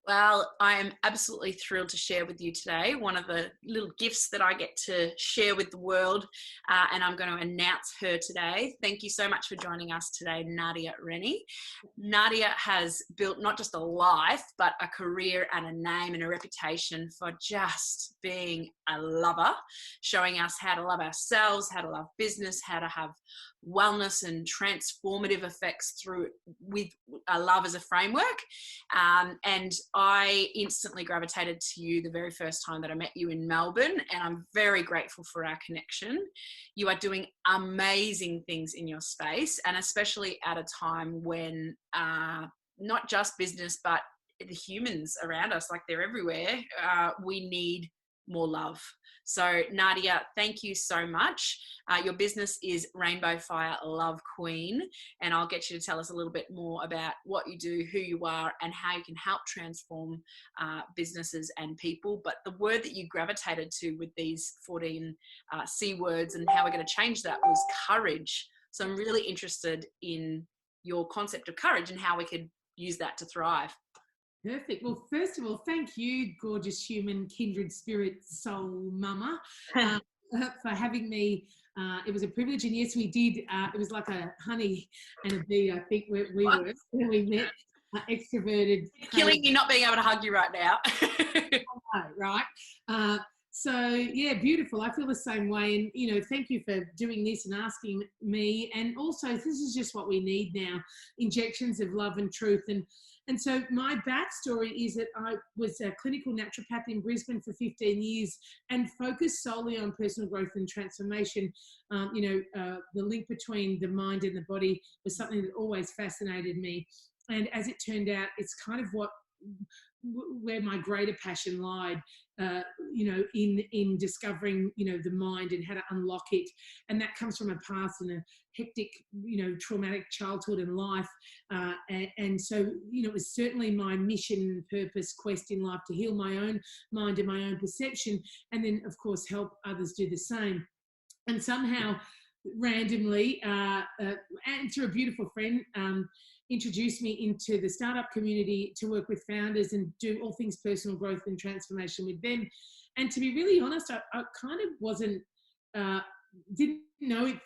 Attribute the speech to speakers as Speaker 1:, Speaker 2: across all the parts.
Speaker 1: Well, I am absolutely thrilled to share with you today one of the little gifts that I get to share with the world, and I'm going to announce her today. Thank you so much for joining us today, Nardia Renney. Nardia has built not just a life, but a career and a name and a reputation for just being a lover, showing us how to love ourselves, how to love business, how to have wellness and transformative effects through with love as a framework. And I instantly gravitated to you the very first time that I met you in Melbourne, and I'm very grateful for our connection. You are doing amazing things in your space, and especially at a time when not just business, but the humans around us, like they're everywhere, we need more love. So Nardia, thank you so much. Your business is Rainbow Fire Love Queen, and I'll get you to tell us a little bit more about what you do, who you are, and how you can help transform businesses and people. But the word that you gravitated to with these 14 C words and how we're going to change that was courage. So I'm really interested in your concept of courage and how we could use that to thrive.
Speaker 2: Perfect. Well, first of all, thank you, gorgeous human, kindred spirit, soul mama, for having me. It was a privilege, and yes, we did. It was like a honey and a bee, I think, we were when we met. Extroverted.
Speaker 1: Killing me not being able to hug you right now.
Speaker 2: Right. So yeah, beautiful. I feel the same way, and thank you for doing this and asking me. And also, this is just what we need now: injections of love and truth. And so my backstory is that I was a clinical naturopath in Brisbane for 15 years and focused solely on personal growth and transformation. The link between the mind and the body was something that always fascinated me. And as it turned out, it's kind of where my greater passion lied, in discovering, the mind and how to unlock it. And that comes from a past and a hectic, traumatic childhood and life. And so, it was certainly my mission, purpose, quest in life to heal my own mind and my own perception. And then, of course, help others do the same. And somehow, randomly, and through a beautiful friend, introduced me into the startup community to work with founders and do all things personal growth and transformation with them. And to be really honest, I kind of didn't know if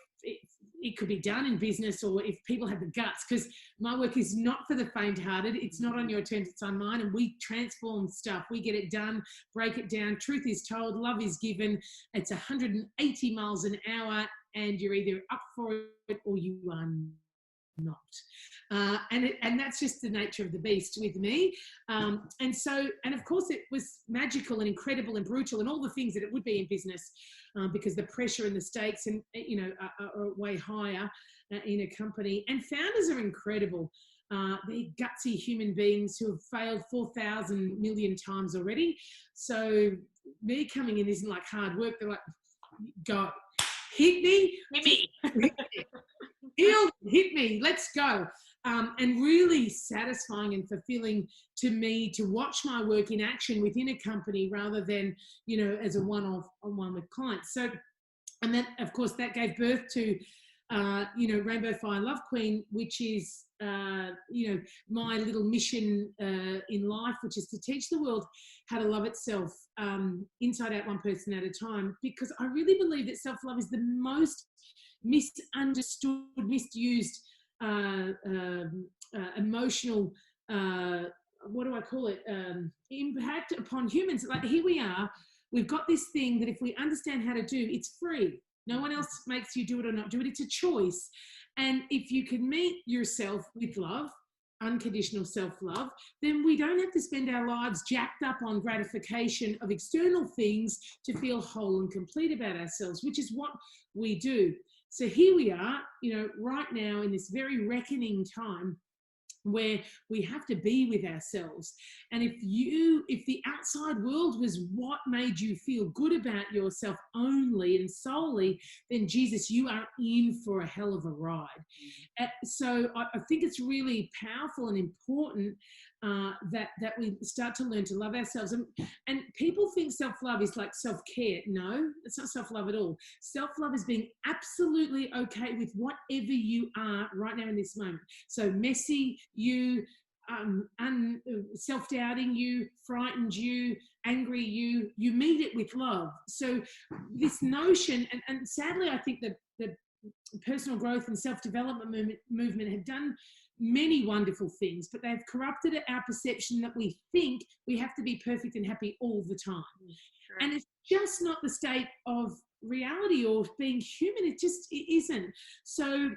Speaker 2: it could be done in business or if people had the guts, because my work is not for the faint-hearted. It's not on your terms, it's on mine, and we transform stuff. We get it done, break it down. Truth is told, love is given. It's 180 miles an hour, and you're either up for it or you are not. And that's just the nature of the beast with me. And of course it was magical and incredible and brutal and all the things that it would be in business, because the pressure and the stakes and are way higher in a company. And founders are incredible. They're gutsy human beings who have failed 4,000 million times already. So me coming in isn't like hard work. They're like, go, hit me. Hit me, let's go. And really satisfying and fulfilling to me to watch my work in action within a company rather than, as a one-off on one with clients. So, and then, of course, that gave birth to, Rainbow Fire Love Queen, which is, my little mission in life, which is to teach the world how to love itself inside out, one person at a time, because I really believe that self-love is the most misunderstood, misused, emotional, what do I call it, impact upon humans. Like, here we are, we've got this thing that if we understand how to do, it's free. No one else makes you do it or not do it. It's a choice. And if you can meet yourself with love, unconditional self-love, then we don't have to spend our lives jacked up on gratification of external things to feel whole and complete about ourselves, which is what we do. So here we are, right now in this very reckoning time where we have to be with ourselves. And if the outside world was what made you feel good about yourself only and solely, then Jesus, you are in for a hell of a ride. So I think it's really powerful and important that we start to learn to love ourselves. And people think self-love is like self-care. No, it's not self-love at all. Self-love is being absolutely okay with whatever you are right now in this moment. So messy, you, self-doubting you, frightened you, angry you, you meet it with love. So this notion, and sadly, I think that the personal growth and self-development movement have done many wonderful things, but they've corrupted our perception that we think we have to be perfect and happy all the time.
Speaker 1: Sure.
Speaker 2: And it's just not the state of reality or being human. It isn't. So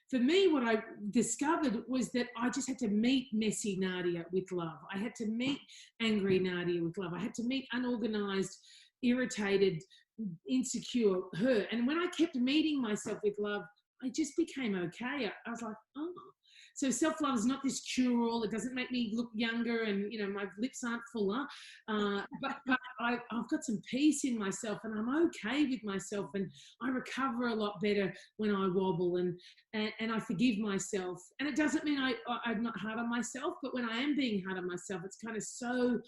Speaker 2: for me, what I discovered was that I just had to meet messy Nardia with love. I had to meet angry Nardia with love. I had to meet unorganized, irritated, insecure her. And when I kept meeting myself with love, I just became okay. I was like, oh. So self-love is not this cure-all. It doesn't make me look younger and, you know, my lips aren't fuller. But I've got some peace in myself and I'm okay with myself, and I recover a lot better when I wobble, and I forgive myself. And it doesn't mean I'm not hard on myself, but when I am being hard on myself, it's kind of so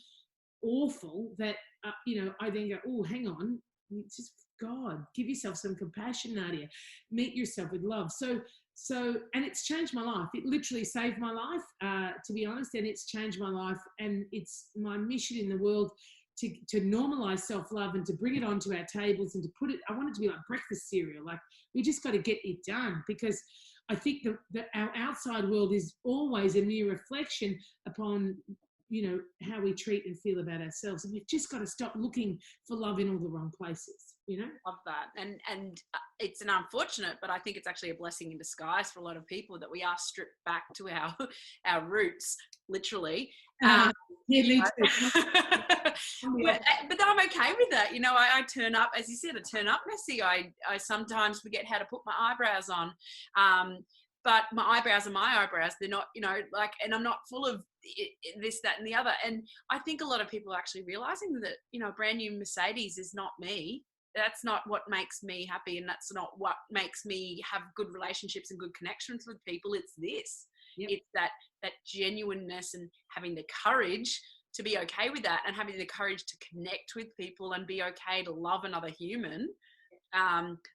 Speaker 2: awful that, you know, I then go, oh, hang on. It's just, God, give yourself some compassion, Nardia. Meet yourself with love. So, and it's changed my life. It literally saved my life, to be honest, and it's changed my life. And it's my mission in the world to normalize self-love and to bring it onto our tables and to put it, I want it to be like breakfast cereal. Like, we just got to get it done, because I think that our outside world is always a mere reflection upon, you know, how we treat and feel about ourselves. And we've just got to stop looking for love in all the wrong places, you know?
Speaker 1: Love that. And it's an unfortunate, but I think it's actually a blessing in disguise for a lot of people that we are stripped back to our roots, literally.
Speaker 2: Yeah, me too.
Speaker 1: But I'm okay with that. You know, I turn up, as you said, I turn up messy. I sometimes forget how to put my eyebrows on. But my eyebrows are my eyebrows. They're not, you know, like, and I'm not full of this, that, and the other. And I think a lot of people are actually realizing that, you know, a brand new Mercedes is not me. That's not what makes me happy. And that's not what makes me have good relationships and good connections with people. It's this. Yep. It's that genuineness and having the courage to be okay with that, and having the courage to connect with people and be okay to love another human.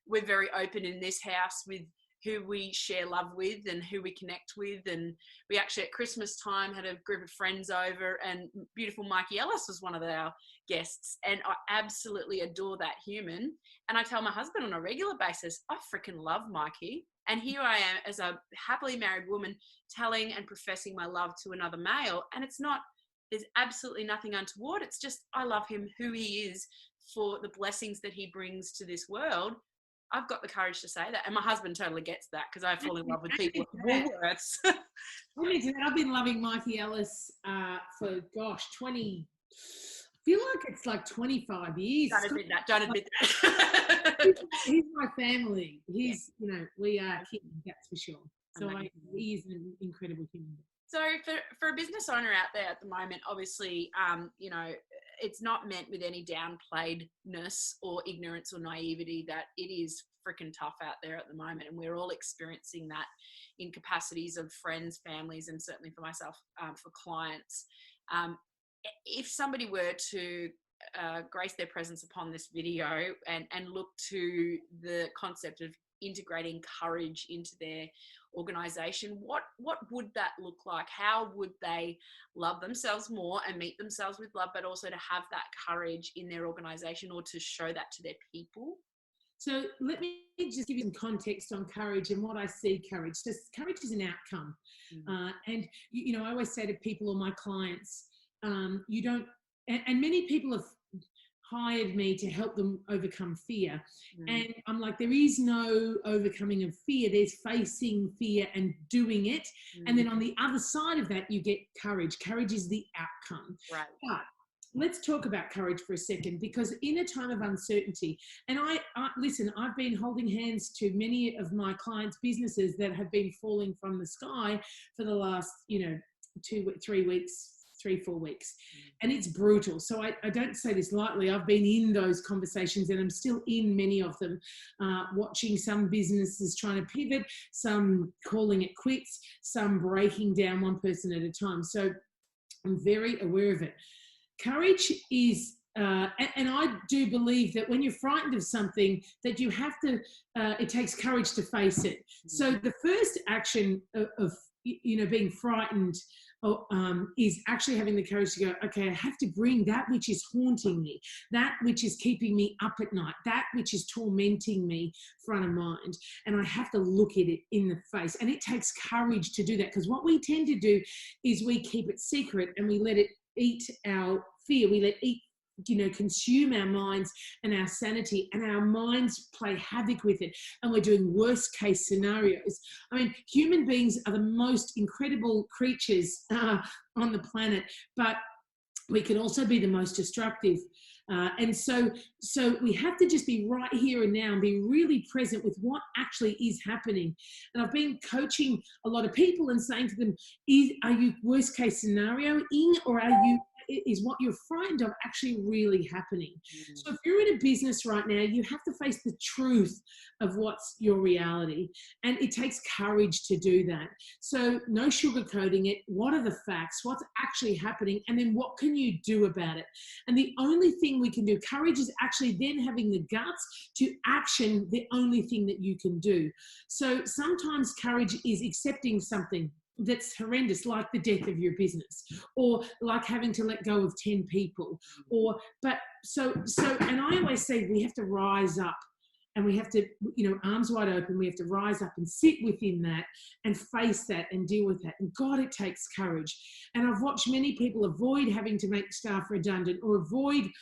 Speaker 1: We're very open in this house with who we share love with and who we connect with. And we actually at Christmas time had a group of friends over, and beautiful Mikey Ellis was one of our guests. And I absolutely adore that human. And I tell my husband on a regular basis, I freaking love Mikey. And here I am as a happily married woman telling and professing my love to another male. And it's not, there's absolutely nothing untoward. It's just, I love him, who he is, for the blessings that he brings to this world. I've got the courage to say that. And my husband totally gets that, because I fall in love with people at Woolworths.
Speaker 2: I've been loving Mikey Ellis for, 20, I feel like it's like 25 years.
Speaker 1: Don't admit that.
Speaker 2: He's my family. He's, you know, we are kin, that's for sure. So he is an incredible human being.
Speaker 1: So for a business owner out there at the moment, obviously, you know, it's not meant with any downplayedness or ignorance or naivety that it is freaking tough out there at the moment. And we're all experiencing that in capacities of friends, families, and certainly for myself, for clients. If somebody were to grace their presence upon this video and look to the concept of integrating courage into their organization, what would that look like? How would they love themselves more and meet themselves with love, but also to have that courage in their organization, or to show that to their people?
Speaker 2: So let me just give you some context on courage and what I see courage. So courage is an outcome. And, you know, I always say to people or my clients, you don't, and many people have hired me to help them overcome fear. And I'm like, there is no overcoming of fear. There's facing fear and doing it. And then on the other side of that, you get courage. Courage is the outcome.
Speaker 1: Right.
Speaker 2: But let's talk about courage for a second, because in a time of uncertainty, and I listen, I've been holding hands to many of my clients' businesses that have been falling from the sky for the last, you know, 3-4 weeks. And it's brutal. So I don't say this lightly. I've been in those conversations, and I'm still in many of them, watching some businesses trying to pivot, some calling it quits, some breaking down one person at a time. So I'm very aware of it. Courage is, and I do believe that when you're frightened of something, that you have to, it takes courage to face it. So the first action of being frightened is actually having the courage to go, okay, I have to bring that which is haunting me, that which is keeping me up at night, that which is tormenting me front of mind. And I have to look at it in the face. And it takes courage to do that, because what we tend to do is we keep it secret and we let it eat our fear. We let it consume our minds and our sanity, and our minds play havoc with it, and we're doing worst case scenarios. I mean, human beings are the most incredible creatures on the planet, but we can also be the most destructive. And so we have to just be right here and now and be really present with what actually is happening. And I've been coaching a lot of people and saying to them, are you worst case scenario in, or is what you're frightened of actually really happening? So if you're in a business right now, you have to face the truth of what's your reality. And it takes courage to do that. So no sugarcoating it. What are the facts? What's actually happening? And then what can you do about it? And the only thing we can do, courage is actually then having the guts to action the only thing that you can do. So sometimes courage is accepting something that's horrendous, like the death of your business, or like having to let go of 10 people, and I always say we have to rise up, and we have to, arms wide open, we have to rise up and sit within that and face that and deal with that. And God, it takes courage. And I've watched many people avoid having to make staff redundant, or avoid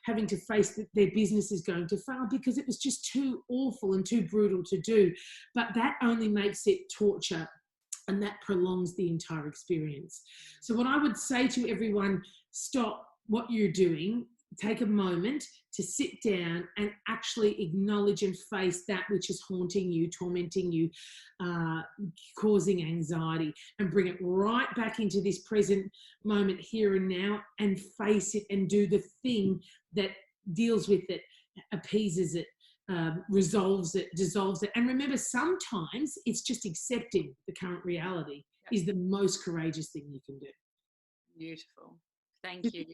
Speaker 2: having to face that their business is going to fail, because it was just too awful and too brutal to do. But that only makes it torture, and that prolongs the entire experience. So what I would say to everyone, stop what you're doing, take a moment to sit down and actually acknowledge and face that which is haunting you, tormenting you, causing anxiety, and bring it right back into this present moment, here and now, and face it and do the thing that deals with it, appeases it, resolves it, dissolves it. And remember, sometimes it's just accepting the current reality is the most courageous thing you can do.
Speaker 1: Beautiful. Thank you.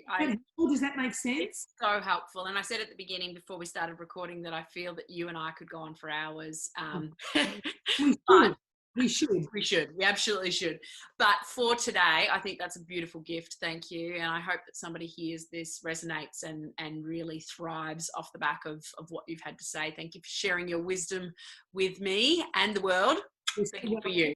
Speaker 2: Does that make sense?
Speaker 1: It's so helpful. And I said at the beginning, before we started recording, that I feel that you and I could go on for hours.
Speaker 2: We should.
Speaker 1: We absolutely should. But for today, I think that's a beautiful gift. Thank you. And I hope that somebody hears this, resonates, and really thrives off the back of what you've had to say. Thank you for sharing your wisdom with me and the world. Thank you for you.